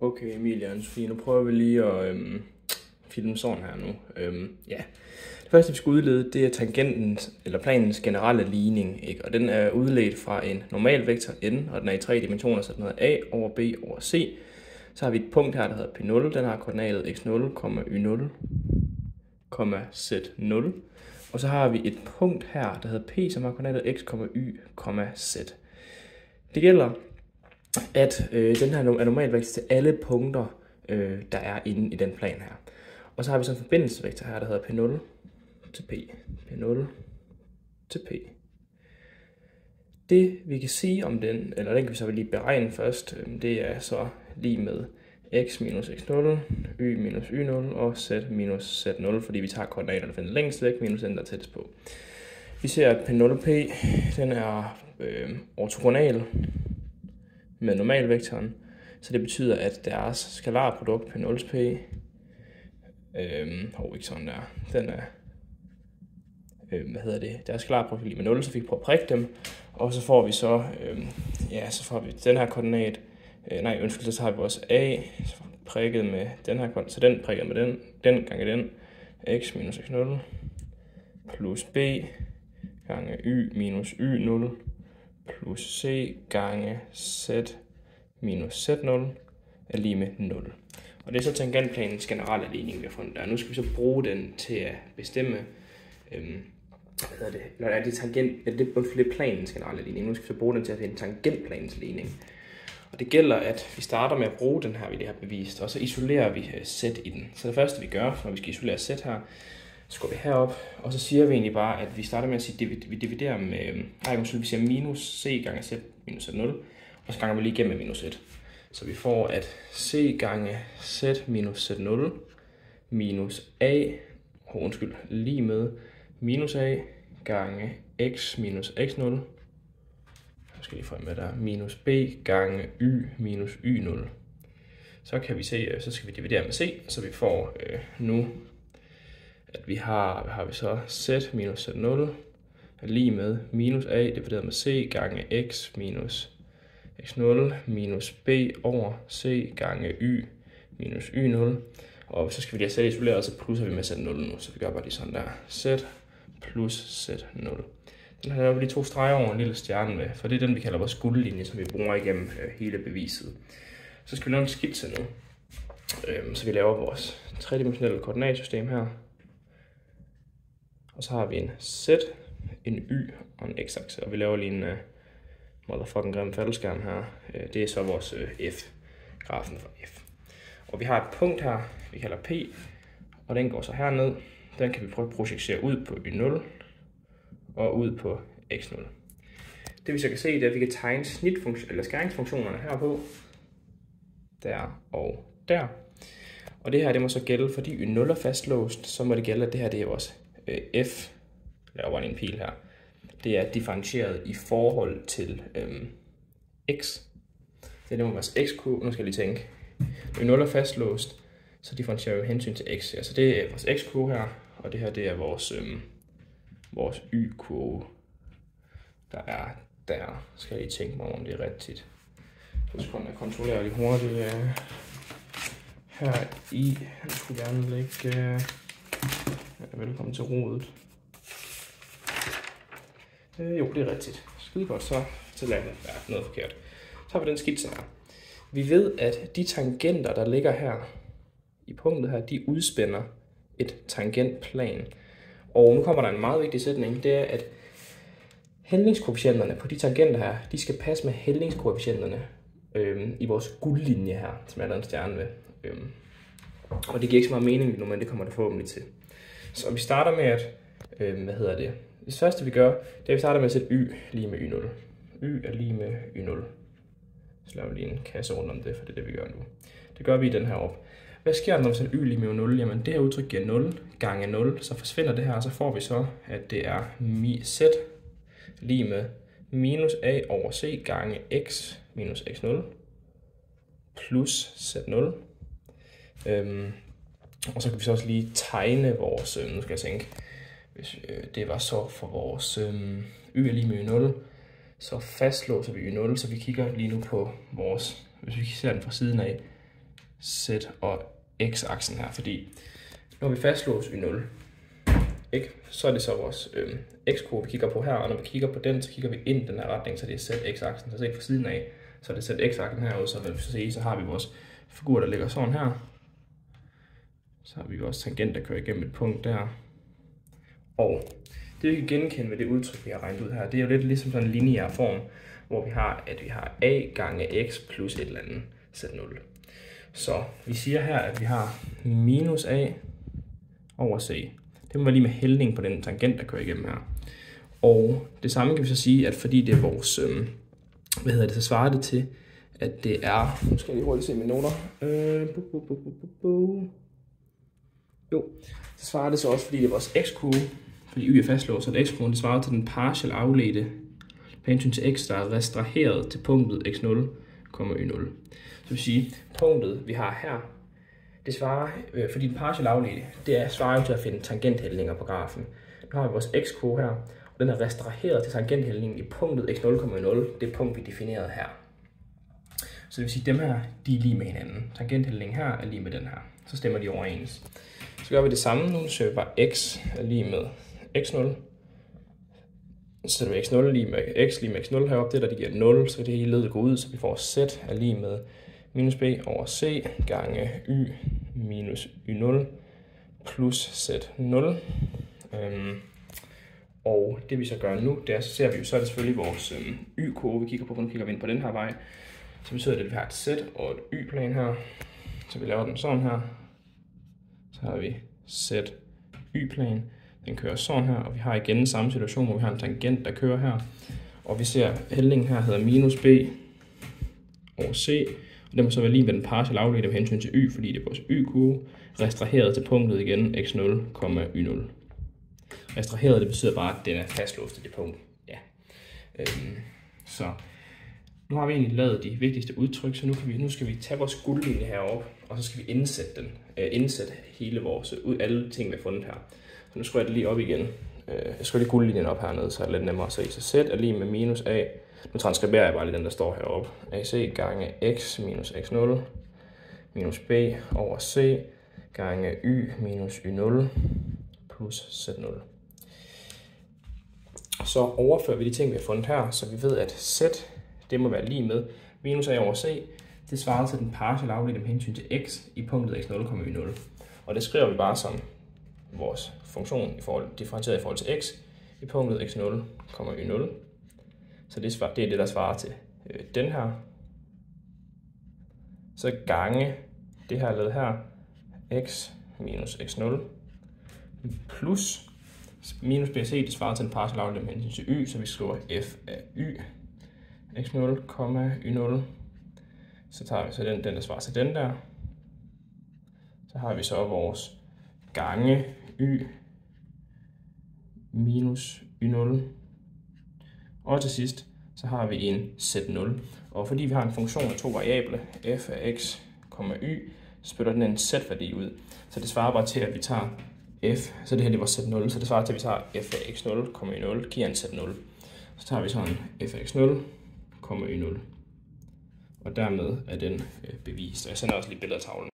Okay, Emilie og Anne-Sophie, nu prøver vi lige at filme sådan her nu. Ja. Det første, vi skal udlede, det er tangentens, eller planens generelle ligning, ikke? Og den er udledt fra en normal vektor n, og den er i 3 dimensioner, så den hedder a over b over c. Så har vi et punkt her, der hedder P0, den har koordinatet x0, y0, z0. Og så har vi et punkt her, der hedder P, som har koordinatet x, y, z. Det gælder, at den her er normalvektor til alle punkter, der er inde i den plan her. Og så har vi så en forbindelsesvektor her, der hedder P0 til P. P0 til P. Det vi kan sige om den, eller den kan vi så lige beregne først, det er så lige med x minus x0, y minus y0 og z minus z0, fordi vi tager koordinaterne fra den længst væk minus den, der er tættest på. Vi ser, at P0P den er ortogonal med normalvektoren, så det betyder, at deres skalarprodukt P0P, ikke sådan der, den er, deres skalarprodukt med 0, så vi kan prøve at prikke dem, og så får vi så, så får vi den her koordinat, så har vi vores A, så prikket med den her koordinat, så den prikket med den gange den, x minus x0, plus b gange y minus y0, plus c gange z minus z0 er lige med 0. Og det er så tangentplanens generelle ligning, vi har fundet der. Nu skal vi så bruge den til at bestemme, det er planens generelle ligning. Nu skal vi så bruge den til at finde tangentplanens ligning. Og det gælder, at vi starter med at bruge den her, vi lige har bevist, og så isolerer vi z i den. Så det første vi gør, når vi skal isolere z her, så går vi herop, og så siger vi egentlig bare, at vi starter med at sige, at vi dividerer med, vi siger minus c gange z minus z0, og så ganger vi lige igennem med minus 1. Så vi får, at c gange z minus z0 minus a, lige med minus a gange x minus x0, så skal lige få med der, minus b gange y minus y0. Så kan vi se, så skal vi dividere med c, så vi får nu, at vi har vi så z minus z0 er lige med minus a divideret med c gange x minus x0 minus b over c gange y minus y0. Og så skal vi lige have z isoleret, og så plusser vi med z0 nu, så vi gør bare lige sådan der. Z plus z0. Den her laver vi lige 2 streger over en lille stjerne med, for det er den, vi kalder vores guldlinje, som vi bruger igennem hele beviset. Så skal vi lave en skitse nu, så vi laver vores tredimensionelle koordinatsystem her. Og så har vi en z, en y og en x-akse, og vi laver lige en motherfucking grim faldskærm her. Det er så vores f-grafen for f. Og vi har et punkt her, vi kalder P, og den går så herned. Den kan vi prøve at projicere ud på y0 og ud på x0. Det vi så kan se, det er, at vi kan tegne eller skæringsfunktionerne her på, der og der. Og det her, det må så gælde, fordi y0 er fastlåst, så må det gælde, at det her det er vores f, laver bare en pil her. Det er differentieret i forhold til x. Det må være x-kurve. Nu skal jeg lige tænke. Y0 er fastlåst, så differentierer vi hensyn til x. Altså det er vores x-kurve her, og det her det er vores y-kurve, der er der. Skal jeg lige tænke mig om det er rigtigt. Så skal jeg kontrollere lidt hurtigt her i. Jeg skulle gerne lægge velkommen til rodet. Jo, det er rigtigt. Skide godt, så lader jeg noget forkert. Så har vi den skitse her. Vi ved, at de tangenter, der ligger her i punktet her, de udspænder et tangentplan. Og nu kommer der en meget vigtig sætning, det er, at hældningskoefficienterne på de tangenter her, de skal passe med hældningskoefficienterne i vores guldlinje her, som er der en stjerne ved. Og det giver ikke så meget mening nu, men det kommer det forhåbentlig til. Så vi starter med at, det første vi gør, det er, at vi starter med at sætte y lige med y0. Y er lige med y0. Så laver vi lige en kasse rundt om det, for det er det, vi gør nu. Det gør vi i den her op. Hvad sker der, når vi sætter y lige med 0? Jamen det her udtryk giver 0 gange 0, så forsvinder det her, og så får vi så, at det er z lige med minus a over c gange x minus x0 plus z0. Og så kan vi så også lige tegne vores, nu skal jeg tænke, hvis det var så for vores y er lige med 0, så fastlåser vi y0, så vi kigger lige nu på vores, hvis vi ser den fra siden af, z og x-aksen her, fordi når vi fastlåser y0, ikke, så er det så vores x-kurve, vi kigger på her, og når vi kigger på den, så kigger vi ind i den her retning, så det er zx-aksen, så set fra siden af, så er det zx-aksen herude, så vil vi se, så har vi vores figur, der ligger sådan her. Så har vi vores tangent, der kører igennem et punkt der. Og det vi kan genkende ved det udtryk, vi har regnet ud her, det er jo lidt ligesom sådan en lineær form, hvor vi har a gange x plus et eller andet z0. Så vi siger her, at vi har minus a over c. Det må være lige med hældning på den tangent, der kører igennem her. Og det samme kan vi så sige, at fordi det er vores, så svarer det til, at det er, nu skal jeg lige hurtigt se mine noter. Jo, så svarer det så også, fordi det er vores x-kurve, fordi y er fastlåst, så det x-kurven, det svarer til den partial afledte på hensyn til x, der er restraheret til punktet x0, y0. Så vil sige, punktet vi har her, det svarer, fordi den partial afledte, det svarer jo til at finde tangenthældninger på grafen. Nu har vi vores x-kurve her, og den er restraheret til tangenthældningen i punktet x0, det punkt vi definerede her. Så det vil sige, at dem her, de er lige med hinanden. Tangenthældningen her er lige med den her. Så stemmer de overens. Så gør vi det samme nu, så vi bare x er lige med x0. Så sætter vi x0 lige med x lige med x0 heroppe, det der, det giver 0, så det hele ledet går ud, så vi får z er lige med minus b over c gange y minus y0 plus z0. Og det vi så gør nu, det er, så ser vi jo, så er det selvfølgelig vores y-kurve, vi kigger på, nu kigger vi ind på den her vej. Så betyder det, at vi har et z og et y-plan her. Så vi laver den sådan her. Så har vi z y-plan. Den kører sådan her, og vi har igen den samme situation, hvor vi har en tangent, der kører her. Og vi ser, at hældningen her hedder minus b over c. Og den må så være lige med den partial afledte med hensyn til y, fordi det er vores y-kurve, restraheret til punktet igen, x0, y0. Restraheret, det betyder bare, at den er fastlåst til det punkt. Ja. Så nu har vi egentlig lavet de vigtigste udtryk, så nu skal vi tage vores guldlinje heroppe, og så skal vi indsætte den. Indsætte hele vores, alle ting, vi har fundet her. Så nu skruer jeg det lige op igen. Jeg skruer lige guldlinjen op hernede, så er det lidt nemmere at se. Så z er lige med minus a. Nu transkriberer jeg bare lige den, der står heroppe. AC gange x minus x0 minus b over c gange y minus y0 plus z0. Så overfører vi de ting, vi har fundet her, så vi ved, at z, det må være lige med minus a over c. Det svarer til den partial afledte med hensyn til x i punktet x0, y0. Og det skriver vi bare som vores funktion differentieret i forhold til x i punktet x0, y0. Så det er det, der svarer til den her. Så gange det her led her, x minus x0 plus minus b og c, det svarer til den partial afledte med hensyn til y, så vi skriver f af y x0, y0. Så tager vi så den der svarer til den der. Så har vi så vores gange y minus y0. Og til sidst, så har vi en z0. Og fordi vi har en funktion af to variable, f af x, y, så spytter den en z-værdi ud. Så det svarer bare til, at vi tager f, så det her det var z0, så det svarer til, at vi tager f af x0, y0, giver en z0. Så tager vi sådan f af x0, y0. Og dermed er den bevist. Og jeg sender også lige billeder af tavlen.